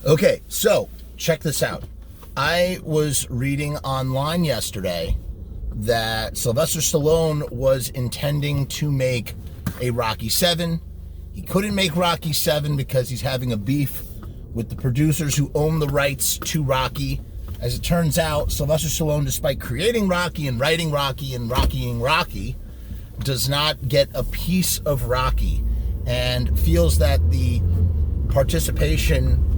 Okay, so check this out. I was reading online yesterday that Sylvester Stallone was intending to make a Rocky VII. He couldn't make Rocky VII because he's having a beef with the producers who own the rights to Rocky. As it turns out, Sylvester Stallone, despite creating Rocky and writing Rocky and Rockying Rocky, does not get a piece of Rocky and feels that the participation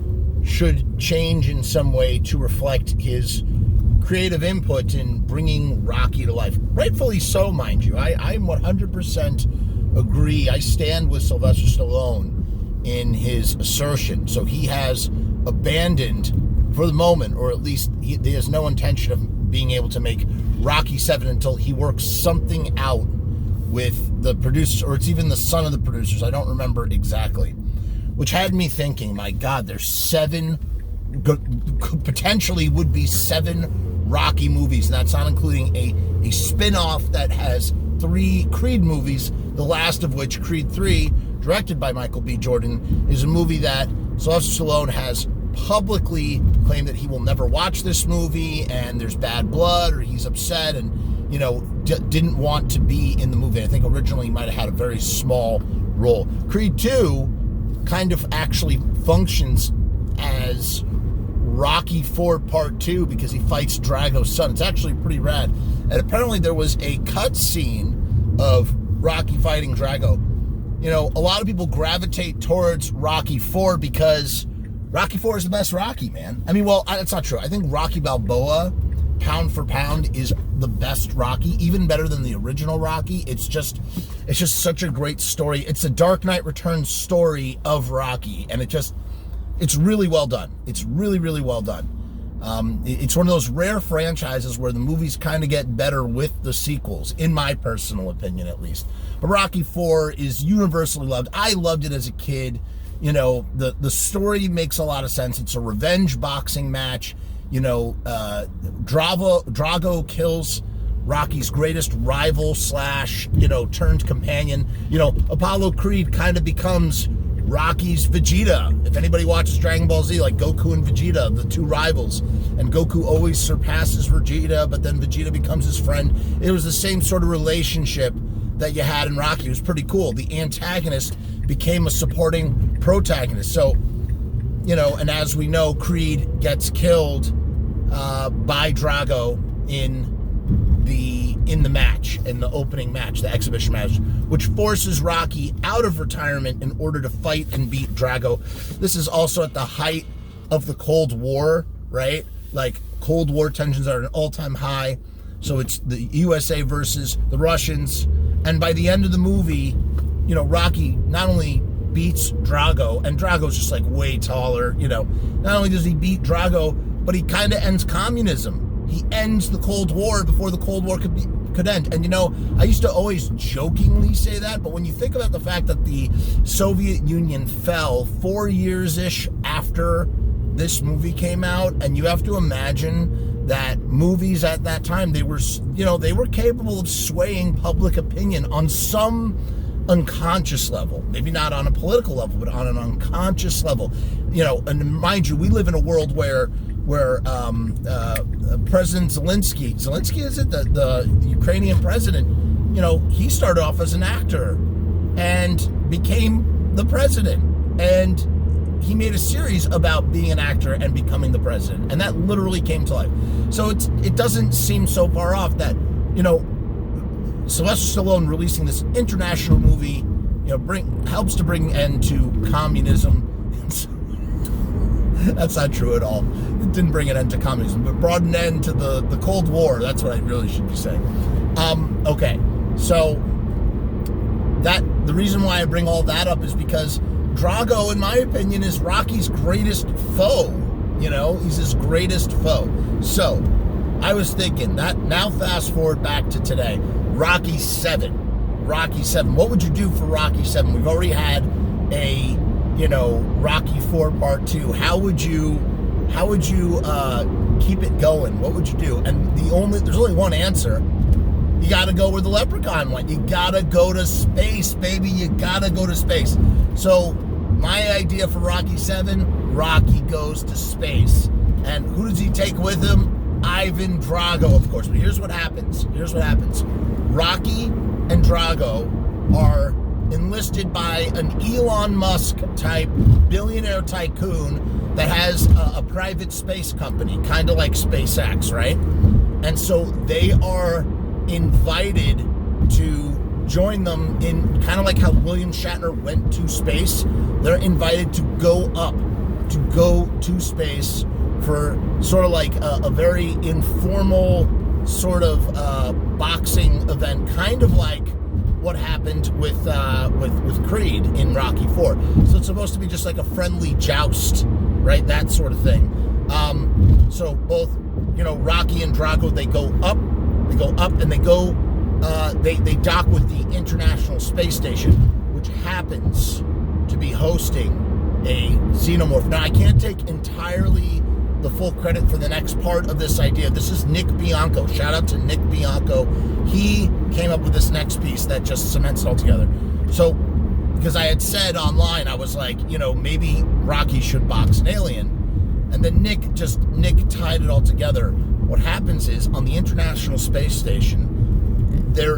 should change in some way to reflect his creative input in bringing Rocky to life. Rightfully so, mind you. I 100% agree. I stand with Sylvester Stallone in his assertion. So he has abandoned, for the moment, or at least he has no intention of being able to make Rocky VII until he works something out with the producers, or it's even the son of the producers. I don't remember exactly. Which had me thinking, my God, there's potentially would be 7 Rocky movies, and that's not including a spin-off that has 3 Creed movies, the last of which, Creed 3, directed by Michael B. Jordan, is a movie that Sylvester Stallone has publicly claimed that he will never watch this movie, and there's bad blood, or he's upset, and, didn't want to be in the movie. I think originally he might have had a very small role. Creed 2 kind of actually functions as Rocky IV Part 2 because he fights Drago's son. It's actually pretty rad. And apparently there was a cut scene of Rocky fighting Drago. A lot of people gravitate towards Rocky IV because Rocky IV is the best Rocky, man. I mean, well, that's not true. I think Rocky Balboa, pound for pound, is the best Rocky, even better than the original Rocky. It's just such a great story. It's a Dark Knight Returns story of Rocky, and it's really well done. It's really, really well done. It's one of those rare franchises where the movies kind of get better with the sequels, in my personal opinion, at least. But Rocky IV is universally loved. I loved it as a kid. The story makes a lot of sense. It's a revenge boxing match. Drago kills Rocky's greatest rival / turned companion. Apollo Creed kind of becomes Rocky's Vegeta. If anybody watches Dragon Ball Z, like Goku and Vegeta, the 2 rivals, and Goku always surpasses Vegeta, but then Vegeta becomes his friend. It was the same sort of relationship that you had in Rocky. It was pretty cool. The antagonist became a supporting protagonist. So, and as we know, Creed gets killed by Drago in the match, in the opening match, the exhibition match, which forces Rocky out of retirement in order to fight and beat Drago. This is also at the height of the Cold War, right? Like, Cold War tensions are at an all-time high. So it's the USA versus the Russians. And by the end of the movie, Rocky not only beats Drago, and Drago's just like way taller, not only does he beat Drago, but he kind of ends communism. He ends the Cold War before the Cold War could end. And I used to always jokingly say that, but when you think about the fact that the Soviet Union fell 4 years-ish after this movie came out, and you have to imagine that movies at that time, they were capable of swaying public opinion on some unconscious level, maybe not on a political level, but on an unconscious level. And mind you, we live in a world where President Zelensky, is it the Ukrainian president? He started off as an actor and became the president, and he made a series about being an actor and becoming the president, and that literally came to life. So it doesn't seem so far off that Sylvester Stallone releasing this international movie, helps to bring end to communism. That's not true at all. It didn't bring an end to communism, but brought an end to the Cold War. That's what I really should be saying. Okay, so the reason why I bring all that up is because Drago, in my opinion, is Rocky's greatest foe. He's his greatest foe. So I was thinking that now fast forward back to today. Rocky VII. What would you do for Rocky VII? We've already had a, Rocky IV Part 2. How would you keep it going? What would you do? And there's only one answer. You got to go where the leprechaun went. You got to go to space, baby. You got to go to space. So my idea for Rocky VII, Rocky goes to space. And who does he take with him? Ivan Drago, of course. But here's what happens. Rocky and Drago are enlisted by an Elon Musk type billionaire tycoon that has a private space company, kind of like SpaceX, right? And so they are invited to join them in kind of like how William Shatner went to space. They're invited to go to space for sort of like a very informal sort of boxing event, kind of like what happened with Creed in Rocky IV. So it's supposed to be just like a friendly joust, right? That sort of thing. So both, Rocky and Drago, they go up and they dock with the International Space Station, which happens to be hosting a Xenomorph. Now, I can't take entirely the full credit for the next part of this idea. This is Nick Bianco. Shout out to Nick Bianco. He came up with this next piece that just cements it all together. So, because I had said online, I was like, maybe Rocky should box an alien. And then Nick tied it all together. What happens is, on the International Space Station,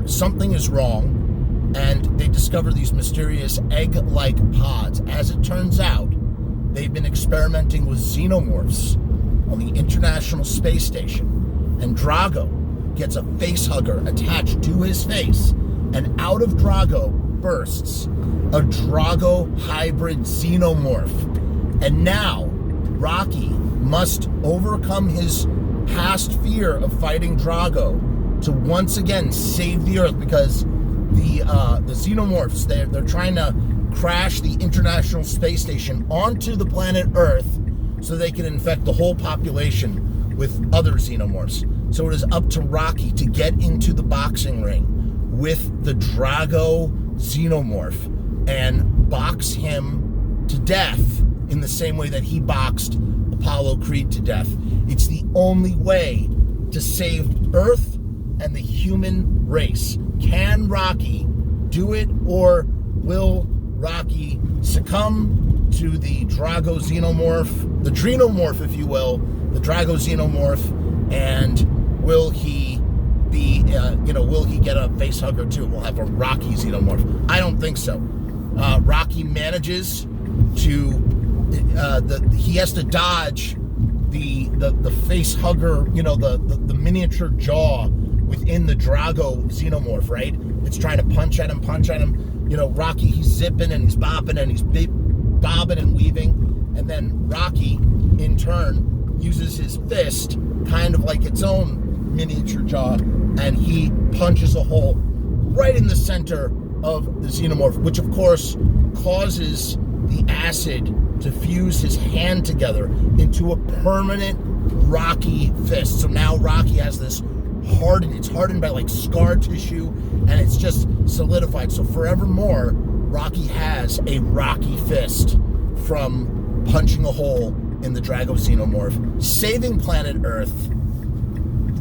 something is wrong, and they discover these mysterious egg-like pods. As it turns out, they've been experimenting with xenomorphs on the International Space Station, and Drago gets a face hugger attached to his face, and out of Drago bursts a Drago hybrid xenomorph. And now Rocky must overcome his past fear of fighting Drago to once again save the Earth, because the xenomorphs, they're trying to crash the International Space Station onto the planet Earth so they can infect the whole population with other xenomorphs. So it is up to Rocky to get into the boxing ring with the Drago xenomorph and box him to death in the same way that he boxed Apollo Creed to death. It's the only way to save Earth and the human race. Can Rocky do it, or will Rocky succumb to the Drago xenomorph, the Drenomorph, if you will, the Drago xenomorph, and will he be, will he get a face hugger too? We'll have a Rocky xenomorph. I don't think so. Rocky manages to, he has to dodge the face hugger, the miniature jaw within the Drago xenomorph, right? It's trying to punch at him. Rocky, he's zipping and he's bopping and he's bobbing and weaving. And then Rocky, in turn, uses his fist, kind of like its own miniature jaw, and he punches a hole right in the center of the xenomorph, which of course causes the acid to fuse his hand together into a permanent Rocky fist. So now Rocky has this it's hardened by like scar tissue, and it's just solidified. So forevermore, Rocky has a Rocky fist from punching a hole in the Drago xenomorph, saving planet Earth.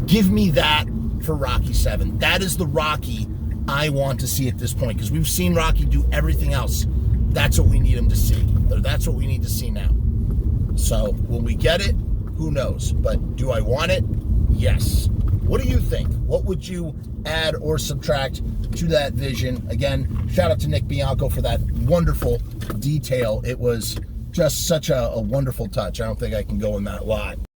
Give me that for Rocky VII. That is the Rocky I want to see at this point, because we've seen Rocky do everything else. That's what we need him to see. That's what we need to see now. So will we get it? Who knows? But do I want it? Yes. What do you think? What would you add or subtract to that vision? Again, shout out to Nick Bianco for that wonderful detail. It was just such a wonderful touch. I don't think I can go in that lot.